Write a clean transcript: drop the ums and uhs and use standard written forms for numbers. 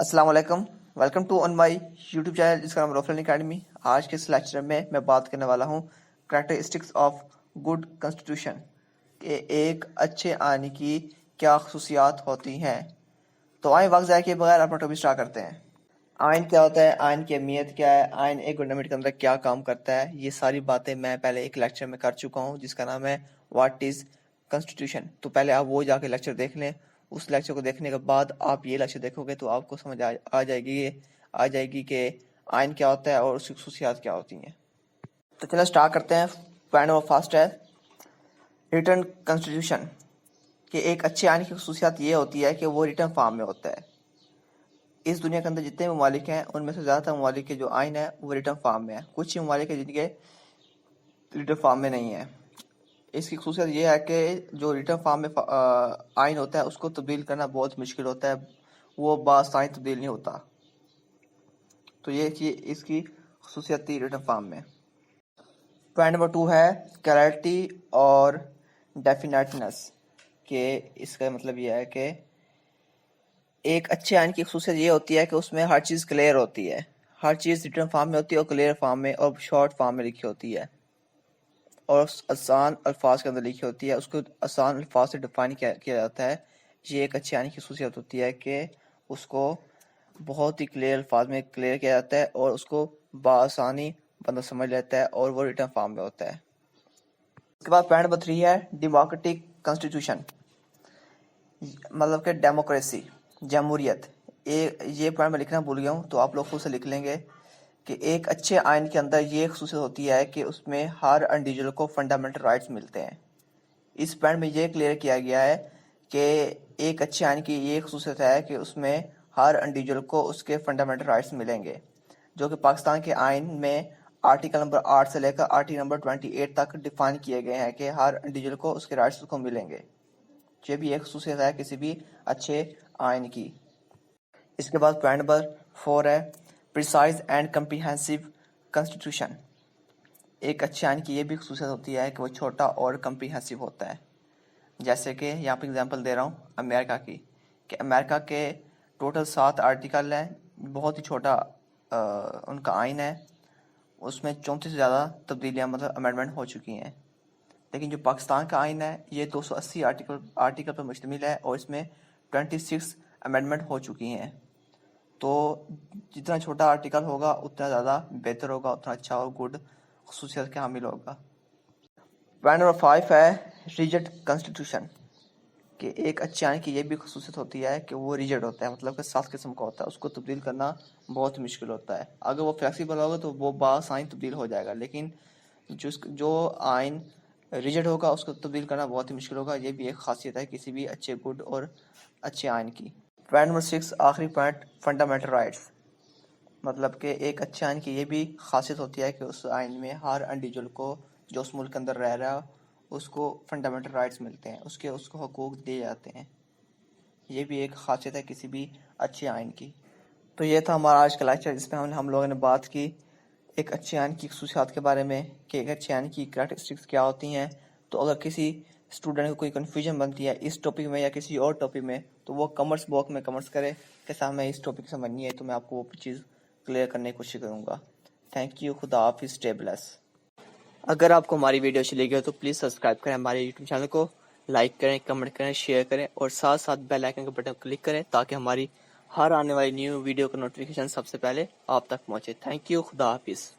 السلام علیکم، welcome to on my YouTube channel جس کا نام روفلن اکیڈمی۔ آج کے اس لیکچر میں بات کرنے والا ہوں کریکٹرسٹکس آف گڈ کنسٹیٹیوشن، کہ ایک اچھے آئین کی کیا خصوصیات ہوتی ہیں۔ تو آئین وقت ضائع کیے بغیر اپنا ٹاپک اسٹارٹ کرتے ہیں۔ آئین کیا ہوتا ہے، آئین کی اہمیت کیا ہے، آئین ایک گورنمنٹ کے اندر کیا کام کرتا ہے، یہ ساری باتیں میں پہلے ایک لیکچر میں کر چکا ہوں جس کا نام ہے واٹ از کنسٹیٹیوشن۔ تو پہلے آپ وہ جا کے لیکچر دیکھ لیں، اس لیکچر کو دیکھنے کے بعد آپ یہ لیکچر دیکھو گے تو آپ کو سمجھ آ جائے گی کہ آئین کیا ہوتا ہے اور اس کی خصوصیات کیا ہوتی ہیں۔ تو چلو اسٹارٹ کرتے ہیں۔ پوائنٹ نمبر فرسٹ ہے ریٹن کنسٹیٹیوشن، کہ ایک اچھے آئین کی خصوصیات یہ ہوتی ہے کہ وہ ریٹن فارم میں ہوتا ہے۔ اس دنیا کے اندر جتنے ممالک ہیں ان میں سے زیادہ تر ممالک کے جو آئین ہے وہ ریٹن فارم میں ہے، کچھ ہی ممالک ہیں جن کے ریٹن فارم میں نہیں ہے۔ اس کی خصوصیت یہ ہے کہ جو ریٹن فارم میں آئین ہوتا ہے اس کو تبدیل کرنا بہت مشکل ہوتا ہے، وہ بآسانی تبدیل نہیں ہوتا۔ تو یہ اس کی خصوصیت تھی ریٹن فارم میں۔ پوائنٹ نمبر 2 ہے کلیئرٹی اور ڈیفینیٹنس، کہ اس کا مطلب یہ ہے کہ ایک اچھے آئین کی خصوصیت یہ ہوتی ہے کہ اس میں ہر چیز کلیئر ہوتی ہے، ہر چیز ریٹن فارم میں ہوتی ہے اور کلیئر فارم میں اور شارٹ فارم میں لکھی ہوتی ہے اور آسان الفاظ کے اندر لکھی ہوتی ہے، اس کو آسان الفاظ سے ڈیفائن کیا جاتا ہے۔ یہ ایک اچھے آئین کی خصوصیت ہوتی ہے کہ اس کو بہت ہی کلیئر الفاظ میں کلیئر کیا جاتا ہے اور اس کو بآسانی بندہ سمجھ لیتا ہے اور وہ ریٹن فارم میں ہوتا ہے۔ اس کے بعد پوائنٹ نمبر 3 ہے ڈیموکریٹک کنسٹیٹیوشن، مطلب کہ ڈیموکریسی، جمہوریت۔ یہ پوائنٹ میں لکھنا بھول گیا ہوں تو آپ لوگ خود سے لکھ لیں گے کہ ایک اچھے آئین کے اندر یہ خصوصیت ہوتی ہے کہ اس میں ہر انڈیویجول کو فنڈامنٹل رائٹس ملتے ہیں۔ اس پوائنٹ میں یہ کلیئر کیا گیا ہے کہ ایک اچھے آئین کی یہ خصوصیت ہے کہ اس میں ہر انڈیویجول کو اس کے فنڈامنٹل رائٹس ملیں گے، جو کہ پاکستان کے آئین میں آرٹیکل نمبر 8 سے لے کر آرٹیکل نمبر 28 تک ڈیفائن کیے گئے ہیں کہ ہر انڈیویجول کو اس کے رائٹس کو ملیں گے۔ یہ بھی ایک خصوصیت ہے کسی بھی اچھے آئین کی۔ اس کے بعد پوائنٹ نمبر 4 ہے پریسائز اینڈ کمپریہنسو کنسٹیٹیوشن۔ ایک اچھے آئین کی یہ بھی خصوصیت ہوتی ہے کہ وہ چھوٹا اور کمپریہنسو ہوتا ہے۔ جیسے کہ یہاں پہ اگزامپل دے رہا ہوں امریکہ کی، کہ امریکہ کے ٹوٹل 7 آرٹیکل ہیں، بہت ہی چھوٹا ان کا آئین ہے، اس میں 34 سے زیادہ تبدیلیاں مطلب امینڈمنٹ ہو چکی ہیں۔ لیکن جو پاکستان کا آئین ہے یہ 280 آرٹیکل پر مشتمل ہے اور اس میں 26 امینڈمنٹ ہو چکی ہیں۔ تو جتنا چھوٹا آرٹیکل ہوگا اتنا زیادہ بہتر ہوگا، اتنا اچھا اور گڈ خصوصیت کے حامل ہوگا۔ پوائنٹ نمبر 5 ہے ریجڈ کنسٹیٹیوشن، کہ ایک اچھے آئین کی یہ بھی خصوصیت ہوتی ہے کہ وہ ریجڈ ہوتا ہے، مطلب کہ سخت قسم کا ہوتا ہے، اس کو تبدیل کرنا بہت مشکل ہوتا ہے۔ اگر وہ فلیکسیبل ہوگا تو وہ بآسانی تبدیل ہو جائے گا، لیکن جو آئین ریجڈ ہوگا اس کو تبدیل کرنا بہت ہی مشکل ہوگا۔ یہ بھی ایک خاصیت ہے کسی بھی اچھے گڈ اور اچھے آئین کی۔ پوائنٹ نمبر 6 آخری پوائنٹ فنڈامنٹل رائٹس، مطلب کہ ایک اچھے آئین کی یہ بھی خاصیت ہوتی ہے کہ اس آئین میں ہر انڈیویجول کو جو اس ملک کے اندر رہ رہا ہے اس کو فنڈامنٹل رائٹس ملتے ہیں، اس کو حقوق دیے جاتے ہیں۔ یہ بھی ایک خاصیت ہے کسی بھی اچھے آئین کی۔ تو یہ تھا ہمارا آج کا لیکچر جس میں ہم لوگوں نے بات کی ایک اچھے آئین کی خصوصیات کے بارے میں، کہ ایک اچھے آئین کی کریکٹرسٹکس کیا ہوتی ہیں۔ تو اگر کسی اسٹوڈنٹ کو کوئی کنفیوژن بنتی ہے اس ٹاپک میں یا کسی اور ٹاپک میں تو وہ کمنٹس باکس میں کمنٹس کرے کہ صاحب میں اس ٹاپک سمجھنی ہے، تو میں آپ کو وہ چیز کلیئر کرنے کی کوشش کروں گا۔ تھینک یو، خدا حافظ، اسٹے بلیس۔ اگر آپ کو ہماری ویڈیو اچھی لگی ہو تو پلیز سبسکرائب کریں ہمارے یوٹیوب چینل کو، لائک کریں، کمنٹ کریں، شیئر کریں اور ساتھ ساتھ بیل آئکن کے بٹن کلک کریں تاکہ ہماری ہر آنے والی نیو ویڈیو کا نوٹیفیکیشن سب سے پہلے آپ تک پہنچے۔ تھینک یو، خدا حافظ۔